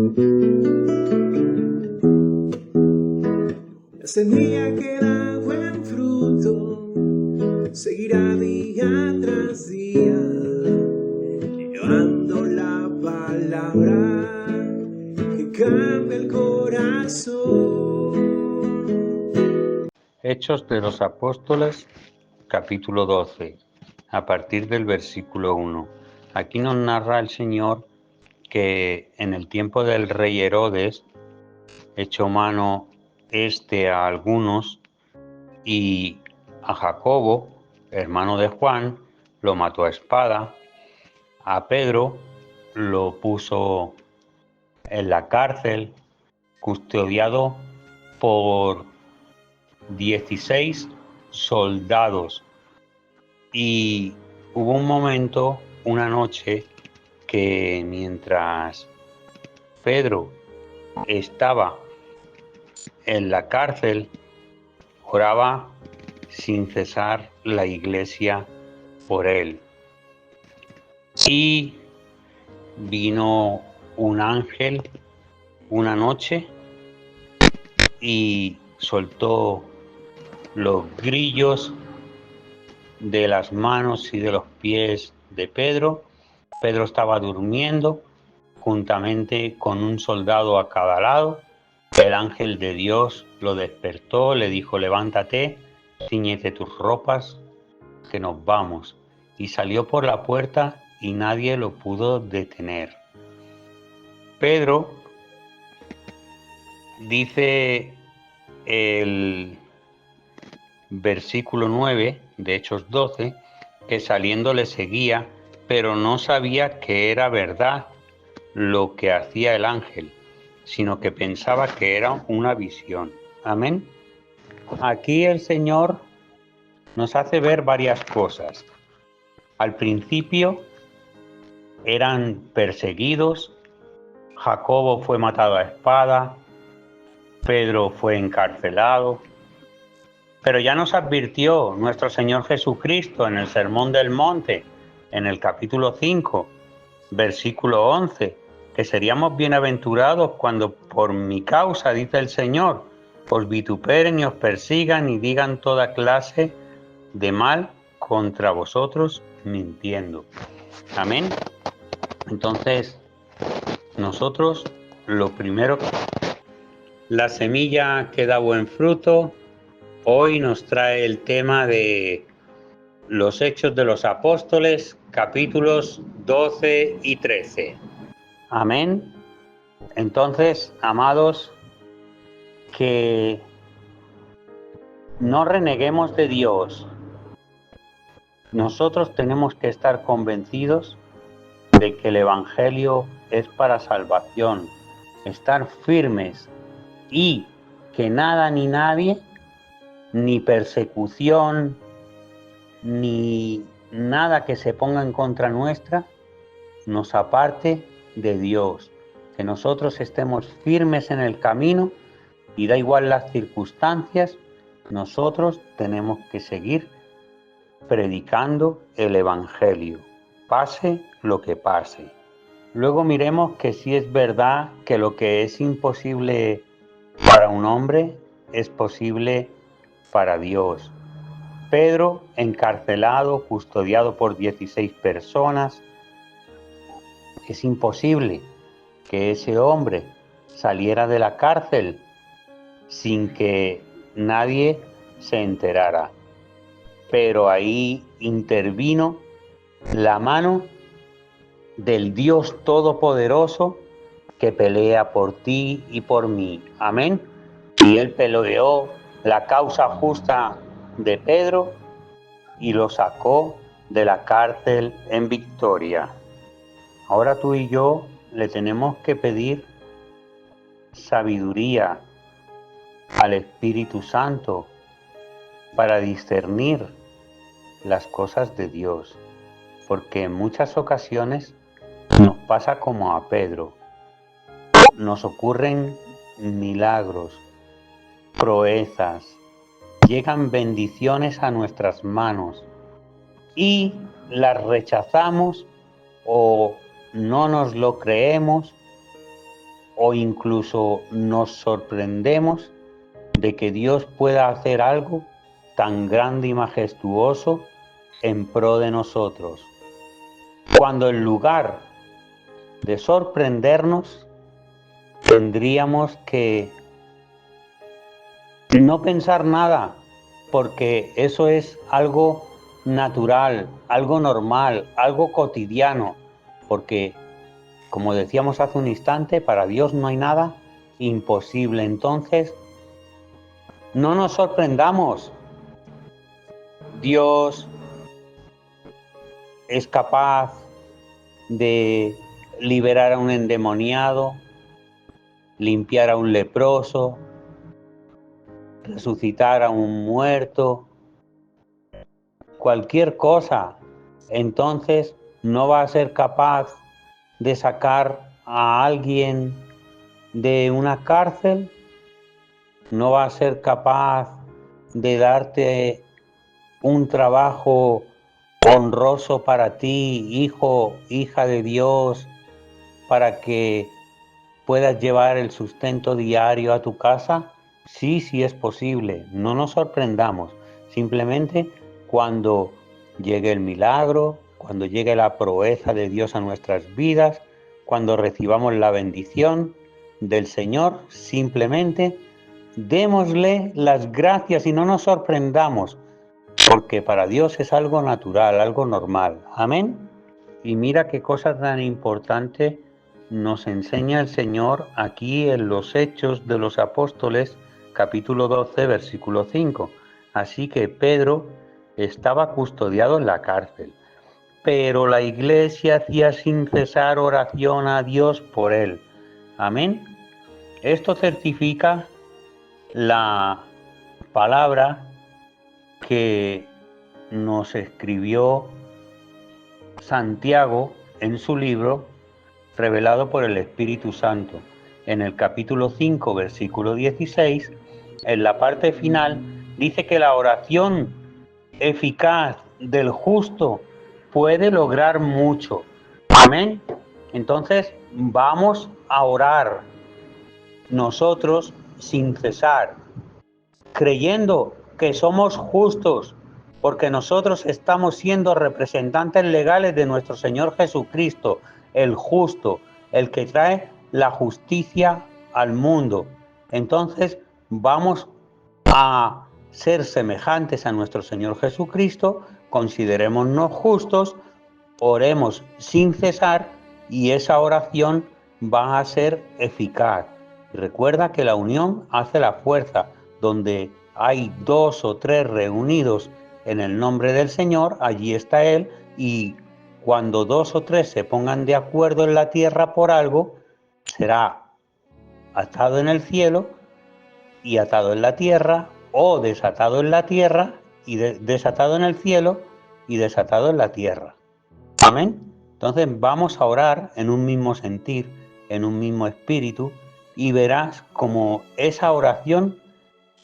La semilla que da buen fruto seguirá día tras día, llevando la palabra que cambia el corazón. Hechos de los Apóstoles, capítulo 12, a partir del versículo 1. Aquí nos narra el Señor que en el tiempo del rey Herodes echó mano a algunos y a Jacobo, hermano de Juan, lo mató a espada. A Pedro lo puso en la cárcel, custodiado por 16 soldados. Y hubo un momento, una noche, que mientras Pedro estaba en la cárcel, oraba sin cesar la iglesia por él. Y vino un ángel una noche y soltó los grillos de las manos y de los pies de Pedro. Pedro estaba durmiendo juntamente con un soldado a cada lado. El ángel de Dios lo despertó, le dijo: levántate, cíñete tus ropas, que nos vamos. Y salió por la puerta y nadie lo pudo detener. Pedro, dice el versículo 9 de Hechos 12, que saliendo le seguía, pero no sabía que era verdad lo que hacía el ángel, sino que pensaba que era una visión. Amén. Aquí el Señor nos hace ver varias cosas. Al principio eran perseguidos, Jacobo fue matado a espada, Pedro fue encarcelado, pero ya nos advirtió nuestro Señor Jesucristo en el Sermón del Monte, en el capítulo 5, versículo 11, que seríamos bienaventurados cuando por mi causa, dice el Señor, os vituperen y os persigan y digan toda clase de mal contra vosotros, mintiendo. Amén. Entonces, nosotros, lo primero, la semilla que da buen fruto, hoy nos trae el tema de los Hechos de los Apóstoles, capítulos 12 y 13. Amén. Entonces, amados, que no reneguemos de Dios. Nosotros tenemos que estar convencidos de que el Evangelio es para salvación, estar firmes y que nada ni nadie, ni persecución, ni nada que se ponga en contra nuestra, nos aparte de Dios. Que nosotros estemos firmes en el camino y da igual las circunstancias, nosotros tenemos que seguir predicando el Evangelio, pase lo que pase. Luego miremos que sí es verdad que lo que es imposible para un hombre es posible para Dios. Pedro, encarcelado, custodiado por 16 personas, es imposible que ese hombre saliera de la cárcel sin que nadie se enterara. Pero ahí intervino la mano del Dios Todopoderoso que pelea por ti y por mí. Amén. Y él peleó la causa justa de Pedro y lo sacó de la cárcel en victoria. Ahora tú y yo le tenemos que pedir sabiduría al Espíritu Santo para discernir las cosas de Dios, porque en muchas ocasiones nos pasa como a Pedro. Nos ocurren milagros, proezas, llegan bendiciones a nuestras manos y las rechazamos o no nos lo creemos o incluso nos sorprendemos de que Dios pueda hacer algo tan grande y majestuoso en pro de nosotros, cuando en lugar de sorprendernos tendríamos que no pensar nada, porque eso es algo natural, algo normal, algo cotidiano, porque, como decíamos hace un instante, para Dios no hay nada imposible. Entonces, no nos sorprendamos. Dios es capaz de liberar a un endemoniado, limpiar a un leproso, resucitar a un muerto, cualquier cosa. Entonces, no va a ser capaz de sacar a alguien de una cárcel, no va a ser capaz de darte un trabajo honroso para ti, hijo, hija de Dios, para que puedas llevar el sustento diario a tu casa. Sí, sí es posible, no nos sorprendamos, simplemente cuando llegue el milagro, cuando llegue la proeza de Dios a nuestras vidas, cuando recibamos la bendición del Señor, simplemente démosle las gracias y no nos sorprendamos, porque para Dios es algo natural, algo normal. Amén. Y mira qué cosa tan importante nos enseña el Señor aquí en los Hechos de los Apóstoles, capítulo 12, versículo 5. Así que Pedro estaba custodiado en la cárcel, pero la iglesia hacía sin cesar oración a Dios por él. Amén. Esto certifica la palabra que nos escribió Santiago en su libro revelado por el Espíritu Santo. En el capítulo 5, versículo 16, en la parte final, dice que la oración eficaz del justo puede lograr mucho. Amén. Entonces, vamos a orar nosotros sin cesar, creyendo que somos justos, porque nosotros estamos siendo representantes legales de nuestro Señor Jesucristo, el justo, el que trae la justicia al mundo. Entonces vamos a ser semejantes a nuestro Señor Jesucristo, considerémonos justos, oremos sin cesar y esa oración va a ser eficaz. Y recuerda que la unión hace la fuerza. Donde hay 2 o 3 reunidos en el nombre del Señor, allí está Él, y cuando 2 o 3 se pongan de acuerdo en la tierra por algo, será atado en el cielo y atado en la tierra, o desatado en la tierra y desatado en el cielo y desatado en la tierra. Amén. Entonces vamos a orar en un mismo sentir, en un mismo espíritu, y verás como esa oración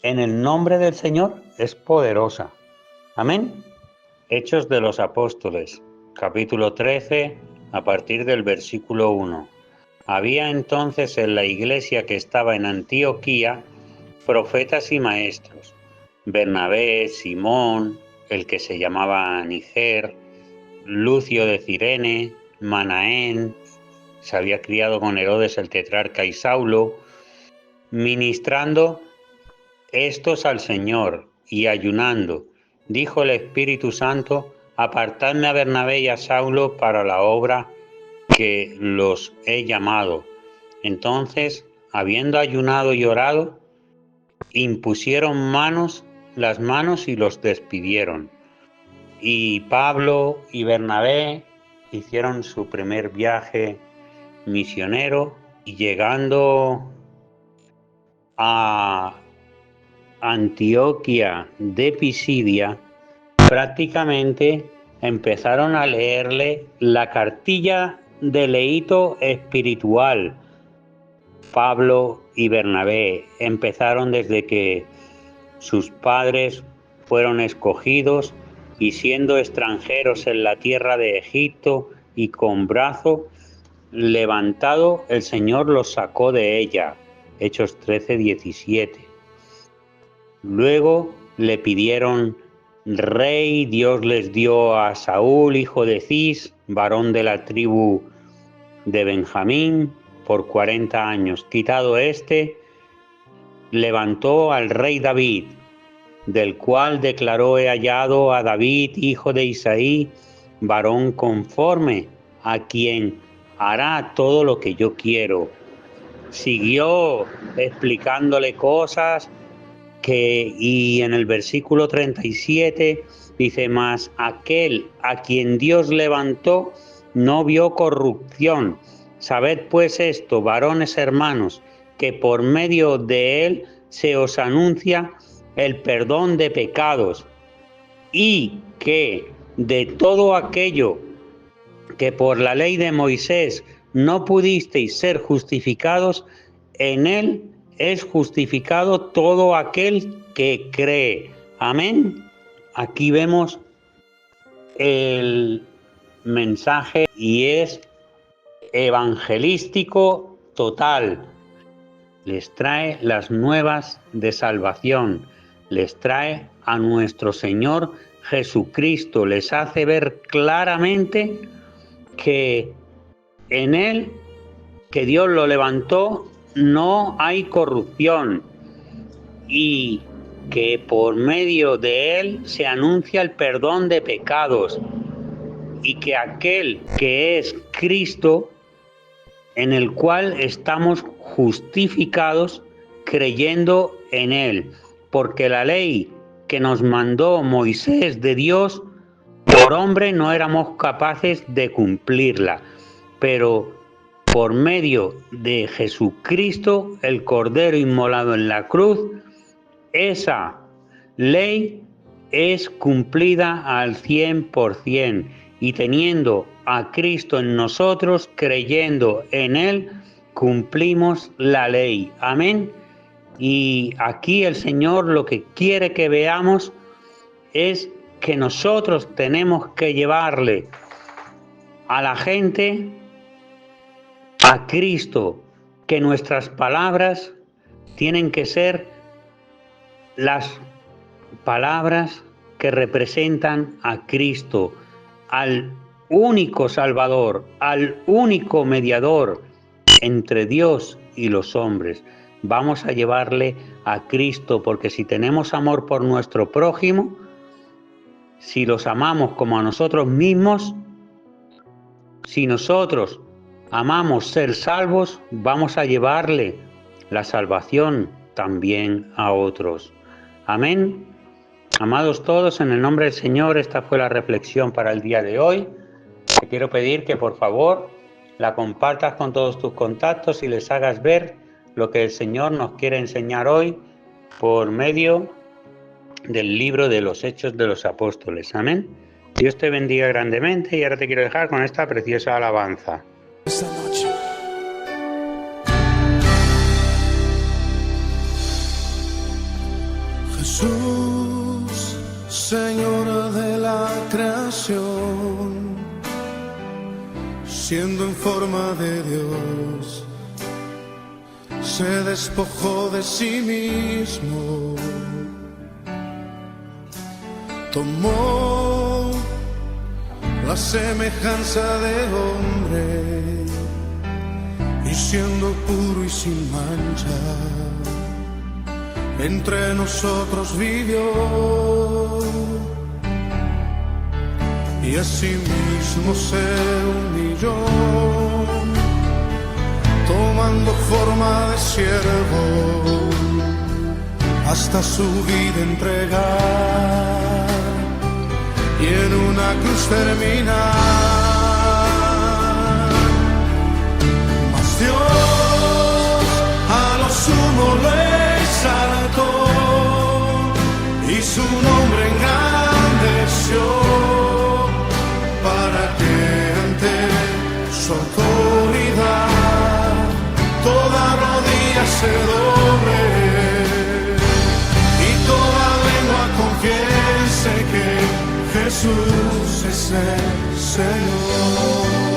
en el nombre del Señor es poderosa. Amén. Hechos de los Apóstoles, capítulo 13, a partir del versículo 1. Había entonces en la iglesia que estaba en Antioquía profetas y maestros: Bernabé, Simón, el que se llamaba Niger, Lucio de Cirene, Manaén, se había criado con Herodes el tetrarca, y Saulo, ministrando estos al Señor y ayunando, dijo el Espíritu Santo: apartadme a Bernabé y a Saulo para la obra que los he llamado. Entonces, habiendo ayunado y orado, impusieron las manos y los despidieron. Y Pablo y Bernabé hicieron su primer viaje misionero, y llegando a Antioquía de Pisidia, prácticamente empezaron a leerle la cartilla de leíto espiritual. Pablo y Bernabé empezaron desde que sus padres fueron escogidos, y siendo extranjeros en la tierra de Egipto y con brazo, levantado, el Señor los sacó de ella. Hechos 13:17. Luego le pidieron rey, Dios les dio a Saúl, hijo de Cis, varón de la tribu de Benjamín, por 40 años. Quitado este, levantó al rey David, del cual declaró: he hallado a David, hijo de Isaí, varón conforme a quien hará todo lo que yo quiero. Siguió explicándole cosas y en el versículo 37 dice: mas aquel a quien Dios levantó no vio corrupción. Sabed pues esto, varones hermanos, que por medio de él se os anuncia el perdón de pecados, y que de todo aquello que por la ley de Moisés no pudisteis ser justificados, en él es justificado todo aquel que cree. Amén. Aquí vemos el mensaje y es evangelístico total. Les trae las nuevas de salvación, les trae a nuestro Señor Jesucristo, les hace ver claramente que en Él, que Dios lo levantó, no hay corrupción, y que por medio de Él se anuncia el perdón de pecados, y que aquel que es Cristo, en el cual estamos justificados creyendo en Él, porque la ley que nos mandó Moisés de Dios, por hombre no éramos capaces de cumplirla, pero por medio de Jesucristo, el Cordero inmolado en la cruz, esa ley es cumplida al 100%, y teniendo a Cristo en nosotros, creyendo en Él, cumplimos la ley. Amén. Y aquí el Señor lo que quiere que veamos es que nosotros tenemos que llevarle a la gente a Cristo, que nuestras palabras tienen que ser las palabras que representan a Cristo, al único Salvador, al único mediador entre Dios y los hombres. Vamos a llevarle a Cristo, porque si tenemos amor por nuestro prójimo, si los amamos como a nosotros mismos, si nosotros amamos ser salvos, vamos a llevarle la salvación también a otros. Amén. Amados todos, en el nombre del Señor, esta fue la reflexión para el día de hoy. Te quiero pedir que por favor la compartas con todos tus contactos y les hagas ver lo que el Señor nos quiere enseñar hoy por medio del libro de los Hechos de los Apóstoles. Amén. Dios te bendiga grandemente, y ahora te quiero dejar con esta preciosa alabanza. Esta noche. Jesús, Señor de la creación, siendo en forma de Dios, se despojó de sí mismo, tomó la semejanza de hombre, y siendo puro y sin mancha, entre nosotros vivió, y asimismo se humilló, tomando forma de siervo, hasta su vida entregar, y en una cruz terminar. Mas Dios a lo sumo le exaltó, y su nombre engrandeció, para que ante su autoridad toda rodilla se doble, y toda lengua confiese que Jesús es el Señor.